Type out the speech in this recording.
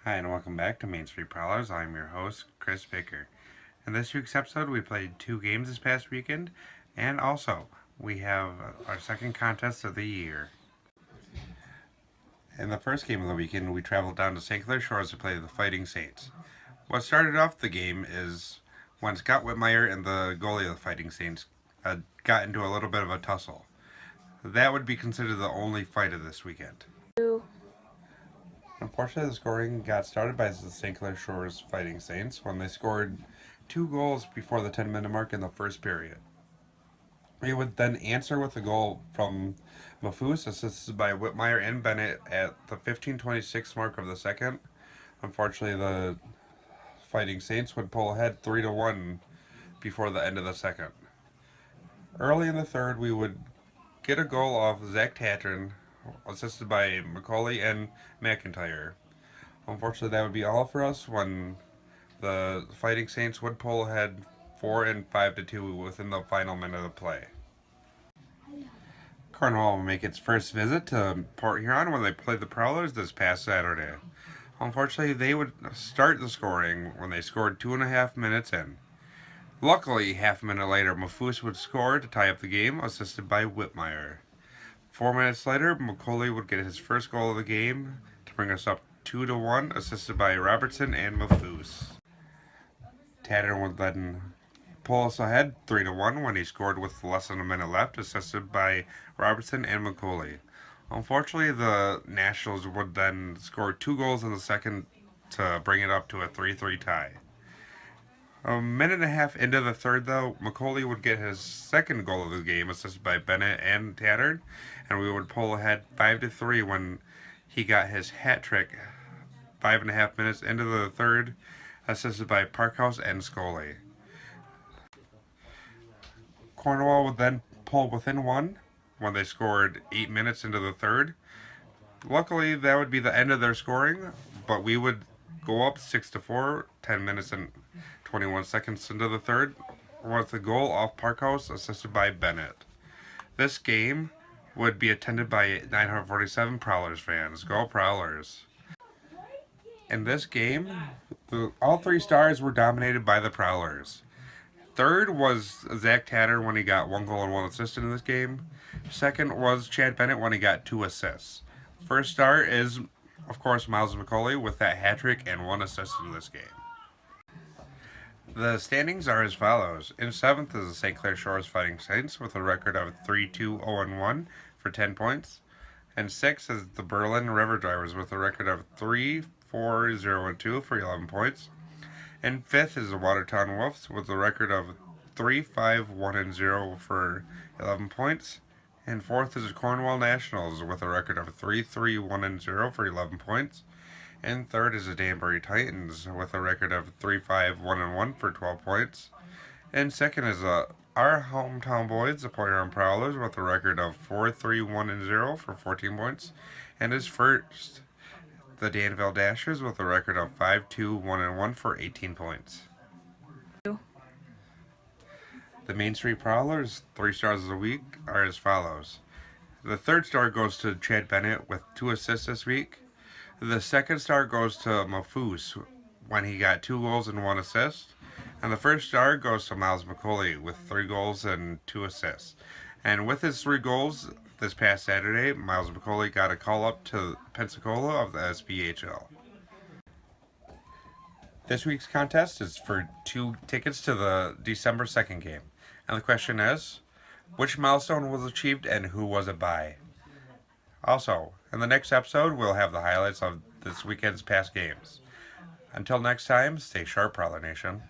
Hi, and welcome back to Main Street Prowlers. I'm your host, Chris Baker. In this week's episode, we played 2 games this past weekend, and also we have our second contest of the year. In the first game of the weekend, we traveled down to St. Clair Shores to play the Fighting Saints. What started off the game is when Scott Whitmire and the goalie of the Fighting Saints got into a little bit of a tussle. That would be considered the only fight of this weekend. Unfortunately, the scoring got started by the St. Clair Shores Fighting Saints when they scored 2 goals before the 10-minute mark in the first period. We would then answer with a goal from Mafus, assisted by Whitmire and Bennett at the 15:26 mark of the second. Unfortunately, the Fighting Saints would pull ahead 3-1 before the end of the second. Early in the third, we would get a goal off Zach Tatron, assisted by McCauley and McIntyre. Unfortunately, that would be all for us when the Fighting Saints would pull ahead 4 and 5-2 within the final minute of play. Cornwall will make its first visit to Port Huron when they played the Prowlers this past Saturday. Unfortunately, they would start the scoring when they scored 2.5 minutes in. Luckily, half a minute later, Mafus would score to tie up the game, assisted by Whitmire. 4 minutes later, McCauley would get his first goal of the game to bring us up 2-1, assisted by Robertson and Mafus. Tatter would then pull us ahead 3-1 when he scored with less than a minute left, assisted by Robertson and McCauley. Unfortunately, the Nationals would then score 2 goals in the second to bring it up to a 3-3 tie. A minute and a half into the third, though, McCauley would get his second goal of the game, assisted by Bennett and Tattern, and we would pull ahead 5-3 when he got his hat trick 5.5 minutes into the third, assisted by Parkhouse and Scully. Cornwall would then pull within 1 when they scored 8 minutes into the third. Luckily, that would be the end of their scoring, but we would go up 6-4, 10 minutes and 21 seconds into the third, with a goal off Parkhouse, assisted by Bennett. This game would be attended by 947 Prowlers fans. Go Prowlers! In this game, all 3 stars were dominated by the Prowlers. Third was Zach Tatter when he got 1 goal and 1 assist in this game. Second was Chad Bennett when he got 2 assists. First star is, of course, Miles McCauley with that hat trick and 1 assist in this game. The standings are as follows. In 7th is the St. Clair Shores Fighting Saints with a record of 3-2-0-1 for 10 points. And 6th is the Berlin River Drivers with a record of 3-4-0-2 for 11 points. And 5th is the Watertown Wolves with a record of 3-5-1-0 for 11 points. And 4th is the Cornwall Nationals with a record of 3-3-1-0 for 11 points. And 3rd is the Danbury Titans with a record of 3-5-1-1 for 12 points. And 2nd is our hometown boys, the Port Huron Prowlers, with a record of 4-3-1-0 for 14 points. And is first the Danville Dashers with a record of 5-2-1-1 for 18 points. The Main Street Prowlers, 3 stars of the week, are as follows. The 3rd star goes to Chad Bennett with 2 assists this week. The 2nd star goes to Mafus when he got 2 goals and 1 assist. And the 1st star goes to Miles McCauley with 3 goals and 2 assists. And with his 3 goals this past Saturday, Miles McCauley got a call up to Pensacola of the SPHL. This week's contest is for 2 tickets to the December 2nd game. And the question is, which milestone was achieved and who was it by? Also, in the next episode, we'll have the highlights of this weekend's past games. Until next time, stay sharp, Prowler Nation.